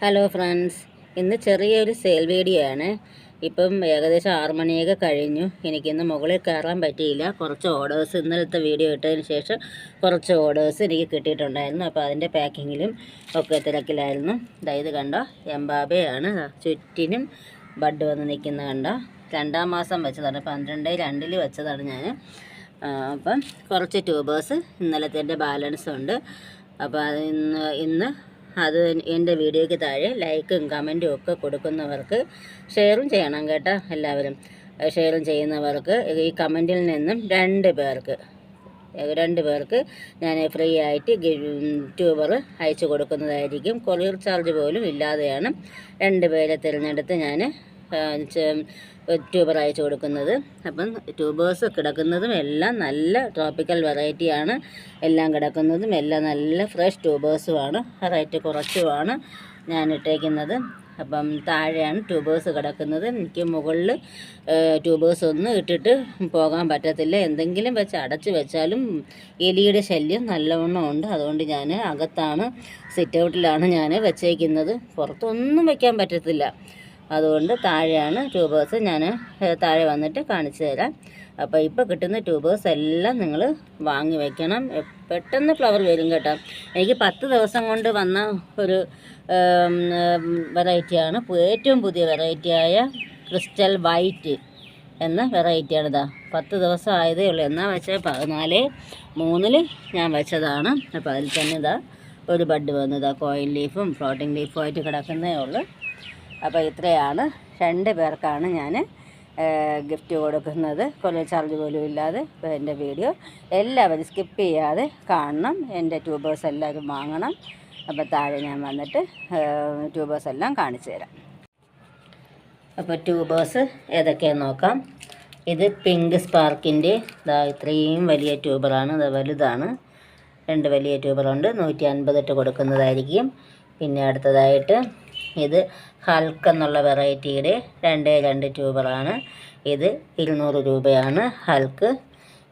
Hello friends, ഇന്ന് ചെറിയൊരു sale video ആണ്. ഇപ്പം ഏകദേശം 6 മണിയൊക്കെ കഴിഞ്ഞു. എനിക്കിന്ന് മുകളിൽ കയറാൻ പറ്റിയില്ല. കുറച്ച് ഓർഡേഴ്സ് ഇന്നലത്തെ വീഡിയോ ഇട്ടതിന് ശേഷം കുറച്ച് ഓർഡേഴ്സ് എനിക്ക് കിട്ടിയിട്ടുണ്ടായിരുന്നു. അപ്പോൾ അതിൻ്റെ പാക്കിങ്ങിലും ഒക്കെ തിരക്കിലായിരുന്നു. ഇത് കണ്ടോ, എംബാബയാണ്. ചുറ്റിനും ബഡ് വന്ന് നിൽക്കുന്ന കണ്ടോ. 2ാം മാസം വെച്ചതാണ്, 12/2 വെച്ചതാണ് ഞാൻ. അപ്പം കുറച്ച് ട്യൂബേഴ്സ് ഇന്നലത്തെ ബാലൻസ് ഉണ്ട്. അപ്പോൾ അത് ഇന്ന് അത് എൻ്റെ വീഡിയോയ്ക്ക് താഴെ ലൈക്കും കമൻറ്റും ഒക്കെ കൊടുക്കുന്നവർക്ക് ഷെയറും ചെയ്യണം കേട്ടോ. എല്ലാവരും ഷെയറും ചെയ്യുന്നവർക്ക് ഈ കമൻറ്റിൽ നിന്നും 2 പേർക്ക് ഞാൻ ഫ്രീ ആയിട്ട് ട്യൂബർ അയച്ചു കൊടുക്കുന്നതായിരിക്കും. കൊറിയർ ചാർജ് പോലും ഇല്ലാതെയാണ് 2 പേരെ തിരഞ്ഞെടുത്ത് ഞാൻ ട്യൂബർ അയച്ചു കൊടുക്കുന്നത്. അപ്പം ട്യൂബേഴ്സ് കിടക്കുന്നതും എല്ലാം നല്ല ട്രോപ്പിക്കൽ വെറൈറ്റിയാണ്. എല്ലാം കിടക്കുന്നതും എല്ലാം നല്ല ഫ്രഷ് ട്യൂബേഴ്സുമാണ്. റേറ്റ് കുറച്ചുമാണ് ഞാൻ ഇട്ടേക്കുന്നത്. അപ്പം താഴെയാണ് ട്യൂബേഴ്സ് കിടക്കുന്നത്. എനിക്ക് മുകളിൽ ട്യൂബേഴ്സ് ഒന്നും ഇട്ടിട്ട് പോകാൻ പറ്റത്തില്ല. എന്തെങ്കിലും വെച്ച് അടച്ച് വെച്ചാലും എലിയുടെ ശല്യം നല്ലവണ്ണം ഉണ്ട്. അതുകൊണ്ട് ഞാൻ അകത്താണ്, സിറ്റ് ഔട്ടിലാണ് ഞാൻ വെച്ചേക്കുന്നത്. പുറത്തൊന്നും വയ്ക്കാൻ പറ്റത്തില്ല. അതുകൊണ്ട് താഴെയാണ് ട്യൂബേഴ്സ്. ഞാൻ താഴെ വന്നിട്ട് കാണിച്ചു തരാം. അപ്പോൾ ഇപ്പോൾ കിട്ടുന്ന ട്യൂബേഴ്സ് എല്ലാം നിങ്ങൾ വാങ്ങി വയ്ക്കണം. പെട്ടെന്ന് ഫ്ലവർ വരും കേട്ടോ. എനിക്ക് 10 ദിവസം കൊണ്ട് വന്ന ഒരു വെറൈറ്റിയാണ്. ഏറ്റവും പുതിയ വെറൈറ്റിയായ ക്രിസ്റ്റൽ വൈറ്റ് എന്ന വെറൈറ്റിയാണിതാ. 10 ദിവസം ആയതേ ഉള്ളൂ. എന്നാ വെച്ചാൽ 14/3 ഞാൻ വെച്ചതാണ്. അപ്പോൾ അതിൽ തന്നെ ഇതാ ഒരു ബഡ് വന്നതാ. കോയിൻ ലീഫും ഫ്ലോട്ടിംഗ് ലീഫും ആയിട്ട് കിടക്കുന്നേ ഉള്ളൂ. അപ്പോൾ ഇത്രയാണ്. 2 പേർക്കാണ് ഞാൻ ഗിഫ്റ്റ് കൊടുക്കുന്നത്, കൊറിയർ ചാർജ് പോലും ഇല്ലാതെ. അപ്പോൾ എൻ്റെ വീഡിയോ എല്ലാവരും സ്കിപ്പ് ചെയ്യാതെ കാണണം. എൻ്റെ ട്യൂബേഴ്സ് എല്ലാവരും വാങ്ങണം. അപ്പോൾ താഴെ ഞാൻ വന്നിട്ട് ട്യൂബേഴ്സ് എല്ലാം കാണിച്ചു തരാം. അപ്പോൾ ട്യൂബേഴ്സ് ഏതൊക്കെയാണെന്ന് നോക്കാം. ഇത് പിങ്ക് സ്പാർക്കിൻ്റെ ഇത്രയും വലിയ ട്യൂബറാണ്. അത് വലുതാണ്. 2 വലിയ ട്യൂബറുണ്ട്. 150 ഇട്ട് കൊടുക്കുന്നതായിരിക്കും. പിന്നെ അടുത്തതായിട്ട് ഇത് ഹൾക്ക് എന്നുള്ള വെറൈറ്റിയുടെ 2 ട്യൂബറാണ്. ഇത് 200 രൂപയാണ് ഹൾക്ക്.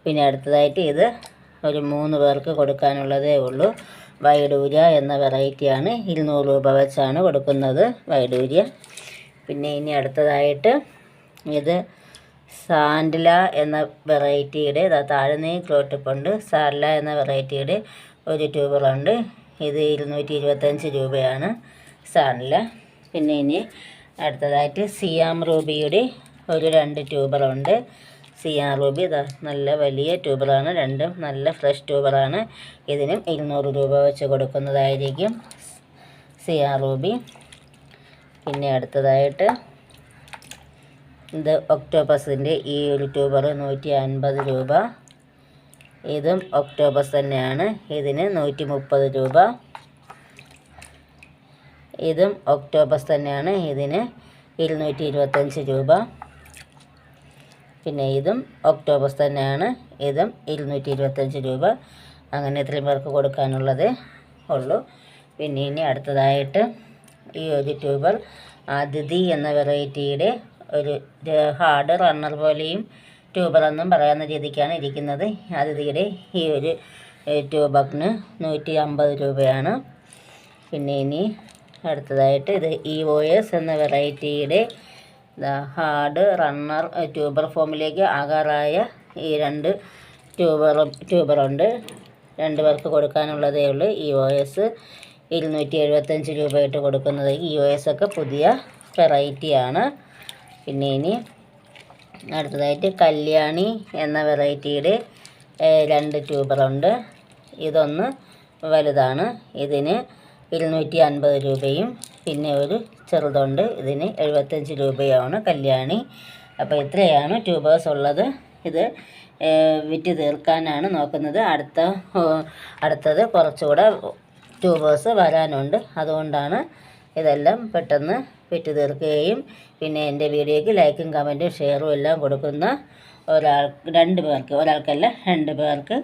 പിന്നെ അടുത്തതായിട്ട് ഇത് ഒരു 3 പേർക്ക് കൊടുക്കാനുള്ളതേ ഉള്ളൂ. വൈഡൂര്യ എന്ന വെറൈറ്റിയാണ്. 200 രൂപ വെച്ചാണ് കൊടുക്കുന്നത് വൈഡൂര്യ. പിന്നെ ഇനി അടുത്തതായിട്ട് ഇത് സാൻഡല എന്ന വെറൈറ്റിയുടെ താഴ്ന്നേ ക്ലോട്ടിപ്പുണ്ട്. സാൻഡല എന്ന വെറൈറ്റിയുടെ ഒരു ട്യൂബറുണ്ട്. ഇത് 225 രൂപയാണ് സാൻഡല. പിന്നെ ഇനി അടുത്തതായിട്ട് സിയാം റൂബിയുടെ ഒരു 2 ട്യൂബറുണ്ട്. സിയാം റൂബി നല്ല വലിയ ട്യൂബറാണ്. 2ഉം നല്ല ഫ്രഷ് ട്യൂബറാണ്. ഇതിനും 200 രൂപ വെച്ച് കൊടുക്കുന്നതായിരിക്കും സിയാം റൂബി. പിന്നെ അടുത്തതായിട്ട് ഇത് ഒക്ടോപസിൻ്റെ ഈ ഒരു ട്യൂബർ 150 രൂപ. ഇതും ഒക്ടോപസ് തന്നെയാണ്. ഇതിന് 130 രൂപ. ഇതും ഒക്ടോപസ് തന്നെയാണ്. ഇതിന് 225 രൂപ. പിന്നെ ഇതും ഒക്ടോപസ് തന്നെയാണ്. ഇതും 225 രൂപ. അങ്ങനെ ഇത്രയും പേർക്ക് കൊടുക്കാനുള്ളതേ ഉള്ളൂ. പിന്നെ ഇനി അടുത്തതായിട്ട് ഈ ഒരു ട്യൂബർ അതിഥി എന്ന വെറൈറ്റിയുടെ ഒരു ഹാർഡ് റണ്ണർ പോലെയും ട്യൂബറെന്നും പറയാവുന്ന രീതിക്കാണ് ഇരിക്കുന്നത്. അതിഥിയുടെ ഈ ഒരു ട്യൂബറിന് 150 രൂപയാണ്. പിന്നെ ഇനി അടുത്തതായിട്ട് ഇത് EOS എന്ന വെറൈറ്റിയുടെ ഹാർഡ് റണ്ണർ ട്യൂബർ ഫോമിലേക്ക് ആകാറായ ഈ 2 ട്യൂബറുണ്ട്. 2 പേർക്ക് കൊടുക്കാനുള്ളതേ ഉള്ളൂ. EOS 275 രൂപയായിട്ട് കൊടുക്കുന്നത്. EOS ഒക്കെ പുതിയ വെറൈറ്റിയാണ്. പിന്നെ ഇനി അടുത്തതായിട്ട് കല്യാണി എന്ന വെറൈറ്റിയുടെ 2 ട്യൂബറുണ്ട്. ഇതൊന്ന് വലുതാണ്. ഇതിന് 250 രൂപയും പിന്നെ ഒരു ചെറുതുണ്ട്. ഇതിന് 75 രൂപയാണ് കല്യാണി. അപ്പോൾ ഇത്രയാണ് ട്യൂബേഴ്സ് ഉള്ളത്. ഇത് വിറ്റ് തീർക്കാനാണ് നോക്കുന്നത്. അടുത്തത് കുറച്ചുകൂടെ ട്യൂബേഴ്സ് വരാനുണ്ട്. അതുകൊണ്ടാണ് ഇതെല്ലാം പെട്ടെന്ന് വിറ്റ് തീർക്കുകയും പിന്നെ എൻ്റെ വീഡിയോയ്ക്ക് ലൈക്കും കമൻറ്റും ഷെയറും എല്ലാം കൊടുക്കുന്ന 2 പേർക്ക്, ഒരാൾക്കല്ല 2 പേർക്ക്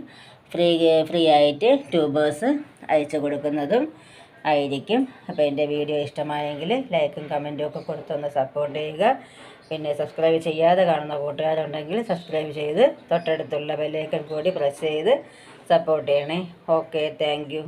ഫ്രീ ആയിട്ട് ട്യൂബേഴ്സ് അയച്ചു കൊടുക്കുന്നതും ആയിരിക്കും. അപ്പോൾ എൻ്റെ വീഡിയോ ഇഷ്ടമായെങ്കിൽ ലൈക്കും കമൻറ്റും ഒക്കെ കൊടുത്തൊന്ന് സപ്പോർട്ട് ചെയ്യുക. പിന്നെ സബ്സ്ക്രൈബ് ചെയ്യാതെ കാണുന്ന കൂട്ടുകാരുണ്ടെങ്കിൽ സബ്സ്ക്രൈബ് ചെയ്ത് തൊട്ടടുത്തുള്ള ബെല്ലൈക്കൺ കൂടി പ്രസ് ചെയ്ത് സപ്പോർട്ട് ചെയ്യണേ. Okay, thank you.